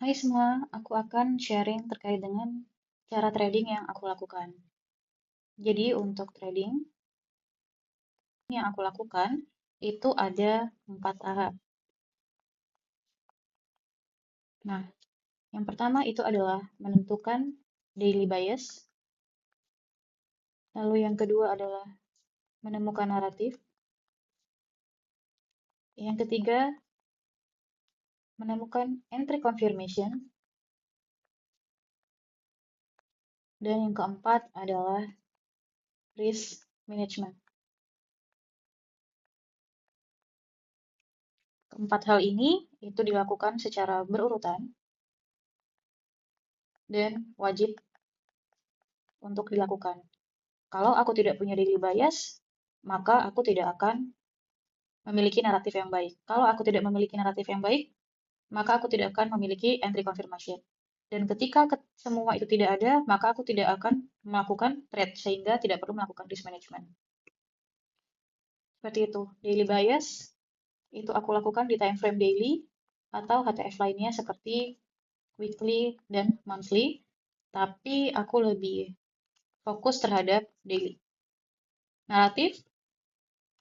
Hai semua, aku akan sharing terkait dengan cara trading yang aku lakukan. Jadi untuk trading yang aku lakukan itu ada 4 tahap. Nah, yang pertama itu adalah menentukan daily bias. Lalu yang kedua adalah menemukan naratif. Yang ketiga, menemukan entry confirmation. Dan yang keempat adalah risk management. Keempat hal ini itu dilakukan secara berurutan dan wajib untuk dilakukan. Kalau aku tidak punya daily bias, maka aku tidak akan memiliki naratif yang baik. Kalau aku tidak memiliki naratif yang baik, maka aku tidak akan memiliki entry confirmation. Dan ketika semua itu tidak ada, maka aku tidak akan melakukan trade, sehingga tidak perlu melakukan risk management. Seperti itu. Daily bias itu aku lakukan di time frame daily atau HTF lainnya seperti weekly dan monthly, tapi aku lebih fokus terhadap daily. Naratif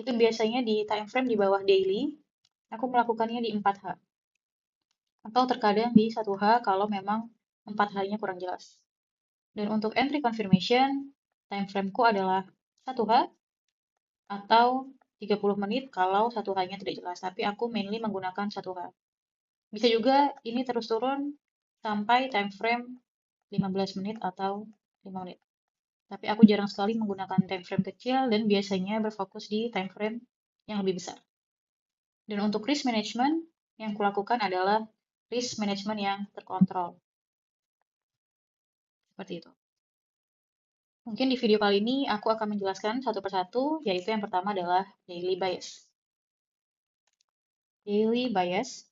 itu biasanya di time frame di bawah daily, aku melakukannya di 4H. Atau terkadang di 1H kalau memang 4H-nya kurang jelas. Dan untuk entry confirmation, time frame-ku adalah 1H atau 30 menit kalau 1H-nya tidak jelas. Tapi aku mainly menggunakan 1H. Bisa juga ini terus turun sampai time frame 15 menit atau 5 menit. Tapi aku jarang sekali menggunakan time frame kecil dan biasanya berfokus di time frame yang lebih besar. Dan untuk risk management, yang kulakukan adalah risk management yang terkontrol. Seperti itu. Mungkin di video kali ini aku akan menjelaskan satu persatu, yaitu yang pertama adalah daily bias. Daily bias,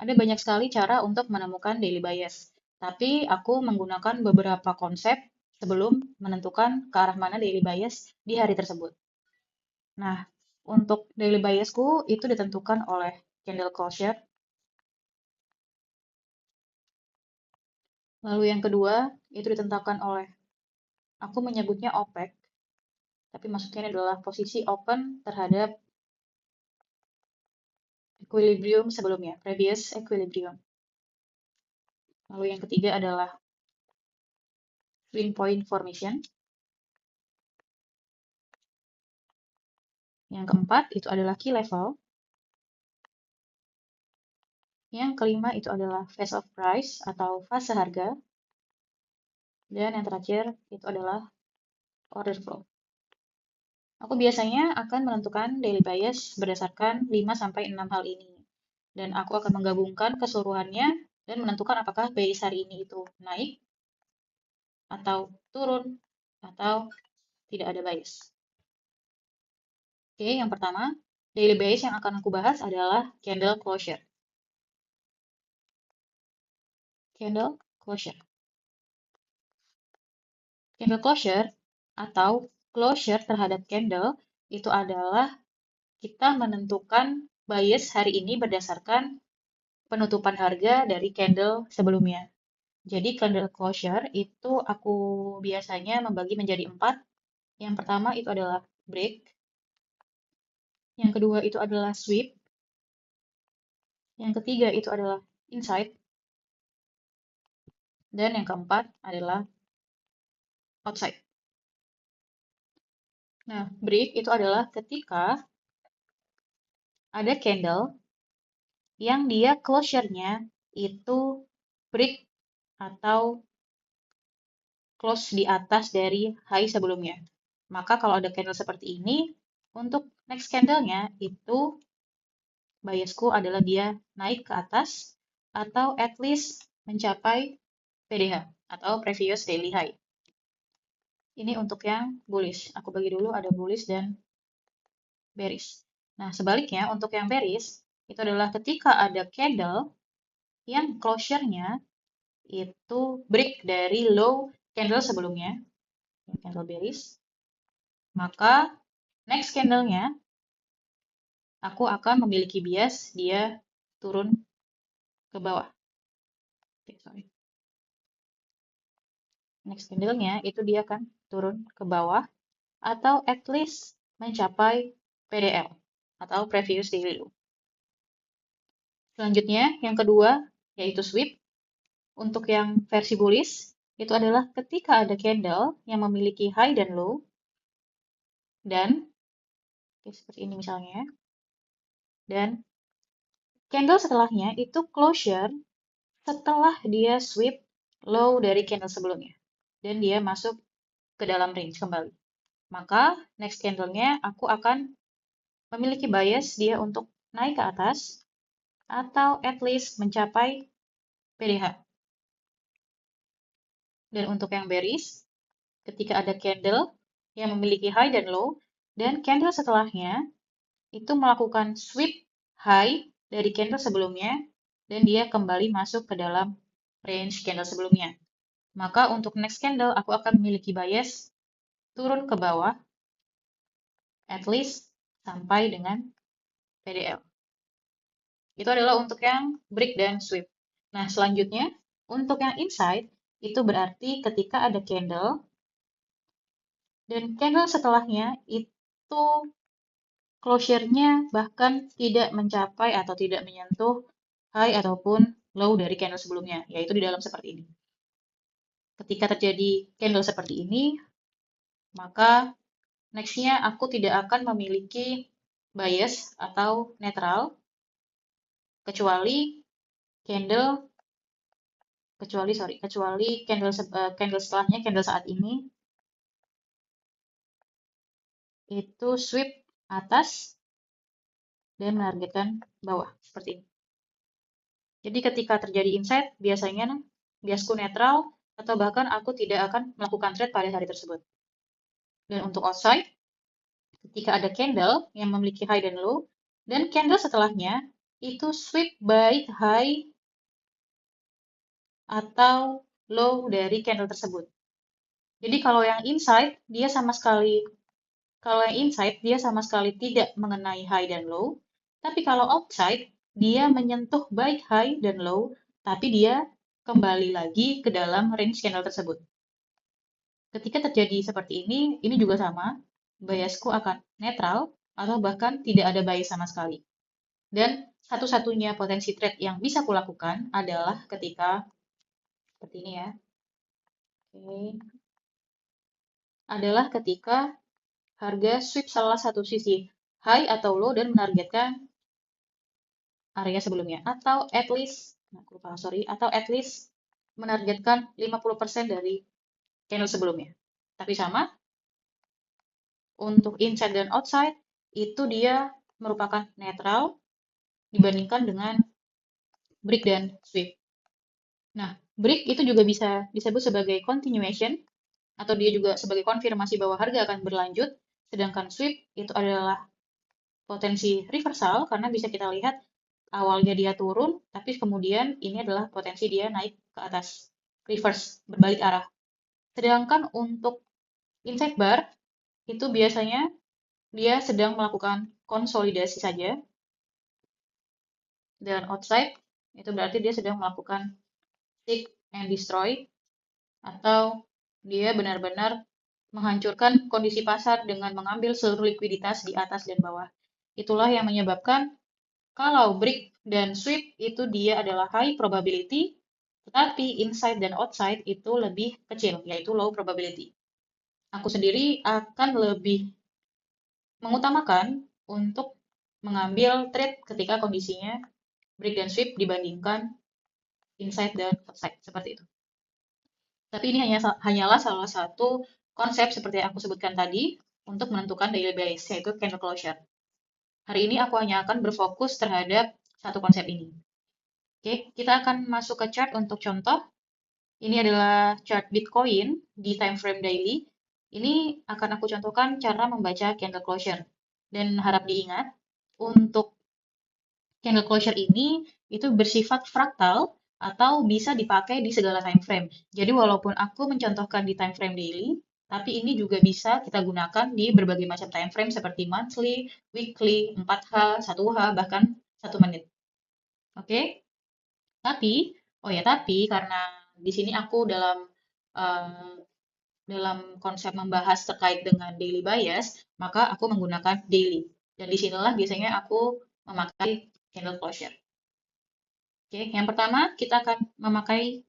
ada banyak sekali cara untuk menemukan daily bias. Tapi aku menggunakan beberapa konsep sebelum menentukan ke arah mana daily bias di hari tersebut. Nah, untuk daily biasku itu ditentukan oleh candle closure. Lalu yang kedua, itu ditentukan oleh, aku menyebutnya OPEC, tapi maksudnya adalah posisi open terhadap equilibrium sebelumnya, previous equilibrium. Lalu yang ketiga adalah swing point formation. Yang keempat itu adalah key level. Yang kelima itu adalah phase of price atau fase harga. Dan yang terakhir itu adalah order flow. Aku biasanya akan menentukan daily bias berdasarkan 5-6 hal ini. Dan aku akan menggabungkan keseluruhannya dan menentukan apakah bias hari ini itu naik, atau turun, atau tidak ada bias. Oke, yang pertama, daily bias yang akan aku bahas adalah candle closure. Candle closure. Candle closure atau closure terhadap candle itu adalah kita menentukan bias hari ini berdasarkan penutupan harga dari candle sebelumnya. Jadi candle closure itu aku biasanya membagi menjadi 4. Yang pertama itu adalah break. Yang kedua itu adalah sweep. Yang ketiga itu adalah inside. Dan yang keempat adalah outside. Nah, break itu adalah ketika ada candle yang dia closure-nya itu break atau close di atas dari high sebelumnya. Maka kalau ada candle seperti ini, untuk next candle-nya itu biasku adalah dia naik ke atas atau at least mencapai PDH atau previous daily high. Ini untuk yang bullish. Aku bagi dulu ada bullish dan bearish. Nah, sebaliknya untuk yang bearish itu adalah ketika ada candle yang closure-nya itu break dari low candle sebelumnya, candle bearish, maka next candle-nya aku akan memiliki bias dia turun ke bawah. Oke, sorry. Next candle-nya itu dia akan turun ke bawah atau at least mencapai PDL atau previous daily low. Selanjutnya, yang kedua yaitu sweep. Untuk yang versi bullish, itu adalah ketika ada candle yang memiliki high dan low, dan seperti ini misalnya, dan candle setelahnya itu closure setelah dia sweep low dari candle sebelumnya, dan dia masuk ke dalam range kembali. Maka next candle-nya aku akan memiliki bias dia untuk naik ke atas atau at least mencapai PDH. Dan untuk yang bearish, ketika ada candle yang memiliki high dan low, dan candle setelahnya itu melakukan sweep high dari candle sebelumnya, dan dia kembali masuk ke dalam range candle sebelumnya. Maka untuk next candle, aku akan memiliki bias turun ke bawah, at least sampai dengan PDL. Itu adalah untuk yang break dan sweep. Nah, selanjutnya, untuk yang inside, itu berarti ketika ada candle, dan candle setelahnya itu closure-nya bahkan tidak mencapai atau tidak menyentuh high ataupun low dari candle sebelumnya, yaitu di dalam seperti ini. Ketika terjadi candle seperti ini, maka next-nya aku tidak akan memiliki bias atau netral, kecuali candle candle setelahnya, candle saat ini itu sweep atas dan menargetkan bawah seperti ini. Jadi ketika terjadi inside, biasanya biasku netral atau bahkan aku tidak akan melakukan trade pada hari tersebut. Dan untuk outside, ketika ada candle yang memiliki high dan low, dan candle setelahnya itu sweep baik high atau low dari candle tersebut. Jadi kalau yang inside, dia sama sekali tidak mengenai high dan low, tapi kalau outside, dia menyentuh baik high dan low, tapi dia kembali lagi ke dalam range candle tersebut. Ketika terjadi seperti ini juga sama, biasku akan netral atau bahkan tidak ada bias sama sekali. Dan satu-satunya potensi trade yang bisa kulakukan adalah ketika seperti ini ya. Oke. Adalah ketika harga sweep salah satu sisi high atau low dan menargetkan area sebelumnya atau at least menargetkan 50% dari candle sebelumnya. Tapi sama untuk inside dan outside itu dia merupakan netral dibandingkan dengan break dan sweep. Nah, break itu juga bisa disebut sebagai continuation atau dia juga sebagai konfirmasi bahwa harga akan berlanjut, sedangkan sweep itu adalah potensi reversal karena bisa kita lihat awalnya dia turun, tapi kemudian ini adalah potensi dia naik ke atas, reverse, berbalik arah. Sedangkan untuk inside bar, itu biasanya dia sedang melakukan konsolidasi saja, dan outside, itu berarti dia sedang melakukan seek and destroy, atau dia benar-benar menghancurkan kondisi pasar dengan mengambil seluruh likuiditas di atas dan bawah. Itulah yang menyebabkan kalau break dan sweep itu dia adalah high probability, tetapi inside dan outside itu lebih kecil, yaitu low probability. Aku sendiri akan lebih mengutamakan untuk mengambil trade ketika kondisinya break dan sweep dibandingkan inside dan outside, seperti itu. Tapi ini hanyalah salah satu konsep seperti yang aku sebutkan tadi untuk menentukan daily bias, yaitu candle closure. Hari ini aku hanya akan berfokus terhadap satu konsep ini. Oke, kita akan masuk ke chart untuk contoh. Ini adalah chart Bitcoin di time frame daily. Ini akan aku contohkan cara membaca candle closure. Dan harap diingat, untuk candle closure ini itu bersifat fraktal atau bisa dipakai di segala time frame. Jadi walaupun aku mencontohkan di time frame daily, tapi ini juga bisa kita gunakan di berbagai macam time frame seperti monthly, weekly, 4H, 1H, bahkan 1 menit. Oke? Tapi karena di sini aku eh, dalam konsep membahas terkait dengan daily bias, maka aku menggunakan daily. Dan disinilah biasanya aku memakai candle closure. Oke, yang pertama kita akan memakai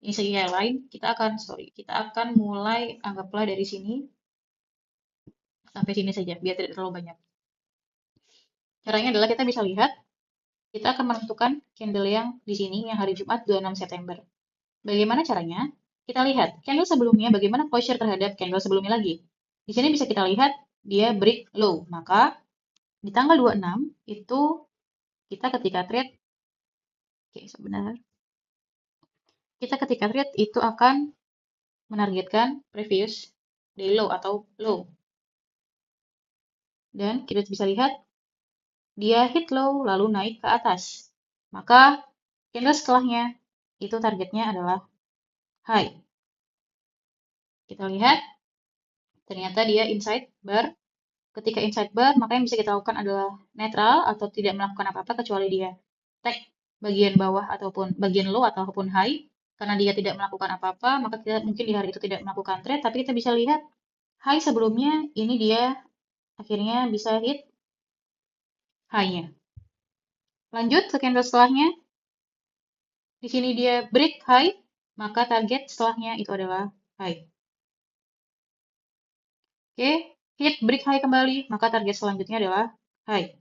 ini segi lain. Kita akan mulai anggaplah dari sini sampai sini saja, biar tidak terlalu banyak. Caranya adalah kita bisa lihat, kita akan menentukan candle yang di sini, yang hari Jumat 26 September. Bagaimana caranya? Kita lihat candle sebelumnya bagaimana closure terhadap candle sebelumnya lagi. Di sini bisa kita lihat dia break low. Maka di tanggal 26 itu kita ketika trade, oke sebentar, kita ketika trade itu akan menargetkan previous day low atau low. Dan kita bisa lihat dia hit low lalu naik ke atas. Maka candle setelahnya itu targetnya adalah high. Kita lihat ternyata dia inside bar. Ketika inside bar, maka yang bisa kita lakukan adalah netral atau tidak melakukan apa-apa kecuali dia tag bagian bawah ataupun bagian low ataupun high. Karena dia tidak melakukan apa-apa, maka kita mungkin di hari itu tidak melakukan trade, tapi kita bisa lihat high sebelumnya ini dia akhirnya bisa hit high-nya. Lanjut ke candle setelahnya. Di sini dia break high, maka target setelahnya itu adalah high. Oke, hit break high kembali, maka target selanjutnya adalah high.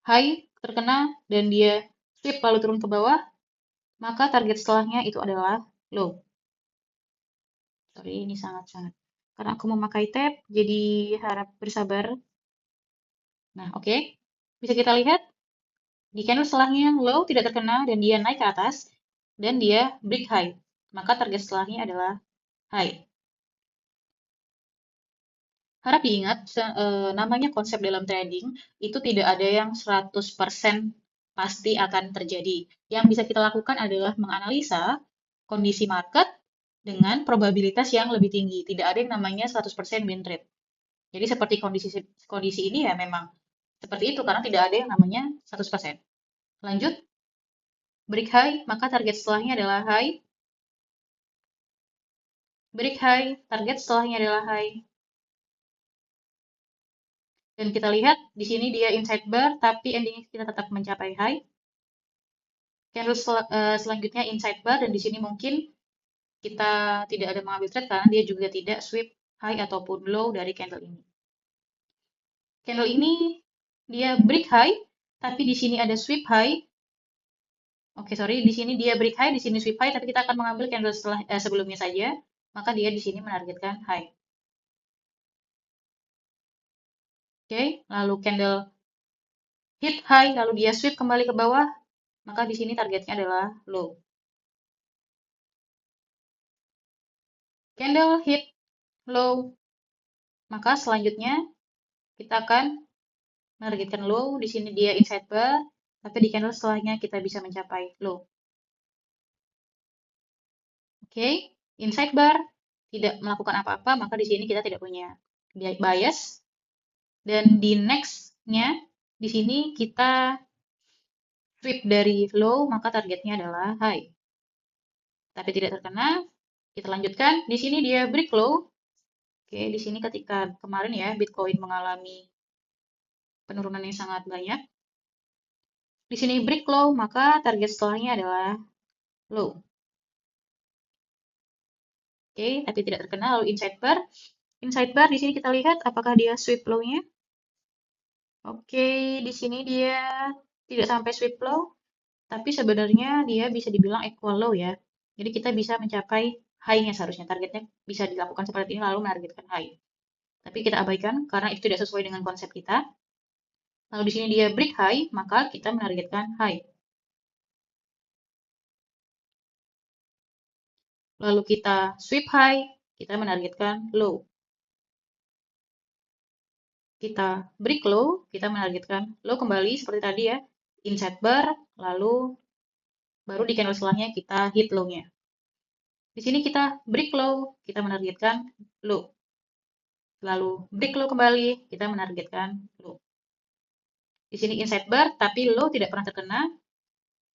High terkena dan dia sweep lalu turun ke bawah, maka target setelahnya itu adalah low. Sorry, ini sangat-sangat. Karena aku memakai tab, jadi harap bersabar. Nah, oke. Bisa kita lihat, di candle setelahnya yang low tidak terkena dan dia naik ke atas, dan dia break high. Maka target setelahnya adalah high. Harap diingat, namanya konsep dalam trading, itu tidak ada yang 100% pasti akan terjadi. Yang bisa kita lakukan adalah menganalisa kondisi market dengan probabilitas yang lebih tinggi. Tidak ada yang namanya 100% win rate. Jadi seperti kondisi ini ya memang seperti itu karena tidak ada yang namanya 100%. Lanjut, break high, maka target setelahnya adalah high. Break high, target setelahnya adalah high. Dan kita lihat di sini dia inside bar, tapi endingnya kita tetap mencapai high. Candle selanjutnya inside bar dan di sini mungkin kita tidak ada mengambil trade karena dia juga tidak sweep high ataupun low dari candle ini. Candle ini dia break high, tapi di sini ada sweep high. Oke, sorry, di sini dia break high, di sini sweep high, tapi kita akan mengambil candle sebelumnya saja. Maka dia di sini menargetkan high. Oke, lalu candle hit high, lalu dia sweep kembali ke bawah, maka di sini targetnya adalah low. Candle hit low, maka selanjutnya kita akan menargetkan low. Di sini dia inside bar, tapi di candle setelahnya kita bisa mencapai low. Oke, inside bar tidak melakukan apa-apa, maka di sini kita tidak punya bias. Dan di next-nya, di sini kita sweep dari low, maka targetnya adalah high. Tapi tidak terkena, kita lanjutkan. Di sini dia break low. Oke, di sini ketika kemarin ya, Bitcoin mengalami penurunan yang sangat banyak. Di sini break low, maka target setelahnya adalah low. Oke, tapi tidak terkena. Lalu inside bar. Inside bar di sini kita lihat apakah dia sweep low-nya. Oke, di sini dia tidak sampai sweep low, tapi sebenarnya dia bisa dibilang equal low ya. Jadi kita bisa mencapai high-nya seharusnya. Targetnya bisa dilakukan seperti ini lalu menargetkan high. Tapi kita abaikan karena itu tidak sesuai dengan konsep kita. Lalu di sini dia break high, maka kita menargetkan high. Lalu kita sweep high, kita menargetkan low. Kita break low, kita menargetkan low kembali seperti tadi ya. Inside bar, lalu baru di candle setelahnya kita hit low-nya. Di sini kita break low, kita menargetkan low. Lalu break low kembali, kita menargetkan low. Di sini inside bar, tapi low tidak pernah terkena.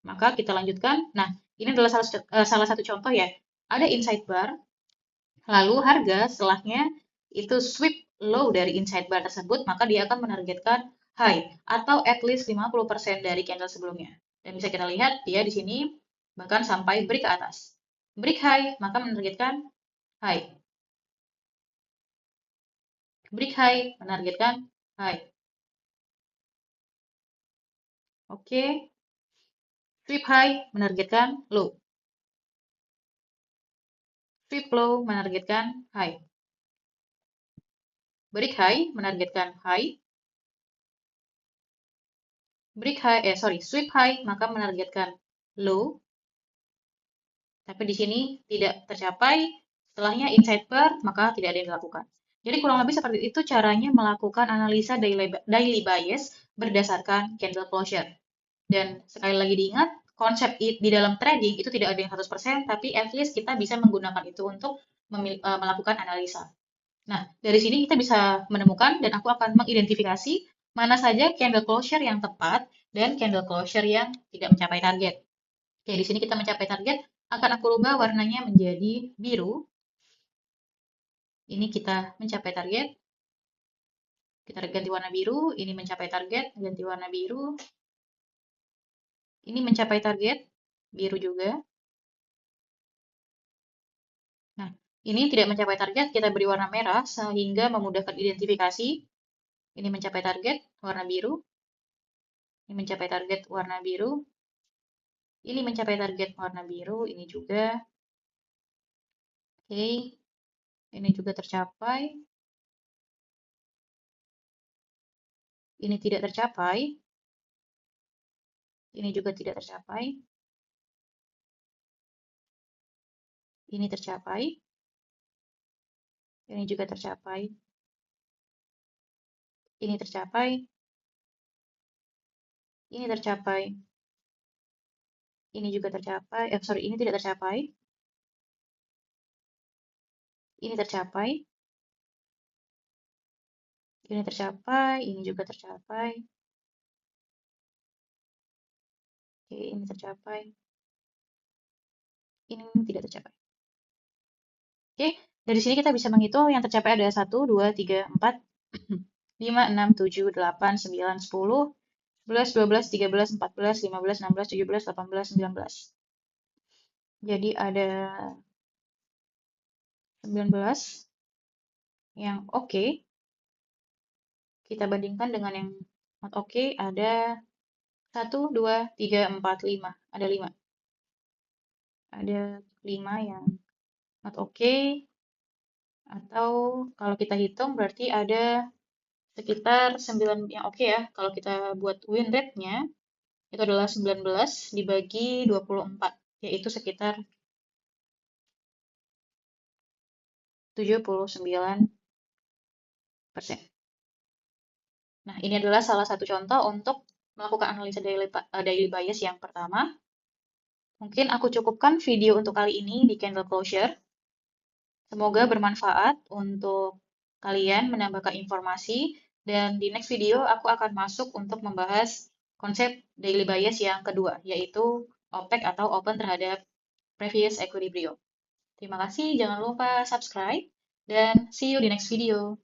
Maka kita lanjutkan. Nah, ini adalah salah satu contoh ya. Ada inside bar, lalu harga setelahnya itu sweep low dari inside bar tersebut, maka dia akan menargetkan high atau at least 50% dari candle sebelumnya. Dan bisa kita lihat dia di sini bahkan sampai break ke atas. Break high, maka menargetkan high. Break high, menargetkan high. Oke, sweep high, menargetkan low. Sweep low, menargetkan high. Break high, menargetkan high. Sweep high, maka menargetkan low. Tapi di sini tidak tercapai. Setelahnya inside bar, maka tidak ada yang dilakukan. Jadi kurang lebih seperti itu caranya melakukan analisa daily bias berdasarkan candle closure. Dan sekali lagi diingat, konsep di dalam trading itu tidak ada yang 100%, tapi at least kita bisa menggunakan itu untuk melakukan analisa. Nah, dari sini kita bisa menemukan dan aku akan mengidentifikasi mana saja candle closure yang tepat dan candle closure yang tidak mencapai target. Oke, di sini kita mencapai target, akan aku rubah warnanya menjadi biru. Ini kita mencapai target. Kita ganti warna biru, ini mencapai target, ganti warna biru. Ini mencapai target, biru juga. Nah, ini tidak mencapai target, kita beri warna merah sehingga memudahkan identifikasi. Ini mencapai target, warna biru. Ini mencapai target, warna biru. Ini mencapai target, warna biru. Ini juga. Oke, ini juga tercapai. Ini tidak tercapai. Ini juga tidak tercapai. Ini tercapai. Ini juga tercapai. Ini tercapai. Ini tercapai. Ini juga tercapai. Ini tidak tercapai. Ini tercapai. Ini tercapai. Ini juga tercapai. Oke, ini tercapai. Ini tidak tercapai. Oke, dari sini kita bisa menghitung yang tercapai ada 1, 2, 3, 4, 5, 6, 7, 8, 9, 10, 11, 12, 13, 14, 15, 16, 17, 18, 19. Jadi ada 19 yang oke. Kita bandingkan dengan yang not oke, ada 1, 2, 3, 4, 5. Ada 5. Ada 5 yang not oke. Atau kalau kita hitung berarti ada sekitar 9 yang oke ya. Kalau kita buat win rate-nya, itu adalah 19 dibagi 24, yaitu sekitar 79%. Nah, ini adalah salah satu contoh untuk melakukan analisa daily bias yang pertama. Mungkin aku cukupkan video untuk kali ini di candle closure. Semoga bermanfaat untuk kalian menambahkan informasi, dan di next video aku akan masuk untuk membahas konsep daily bias yang kedua, yaitu OPEC atau open terhadap previous equilibrium. Terima kasih, jangan lupa subscribe, dan see you di next video.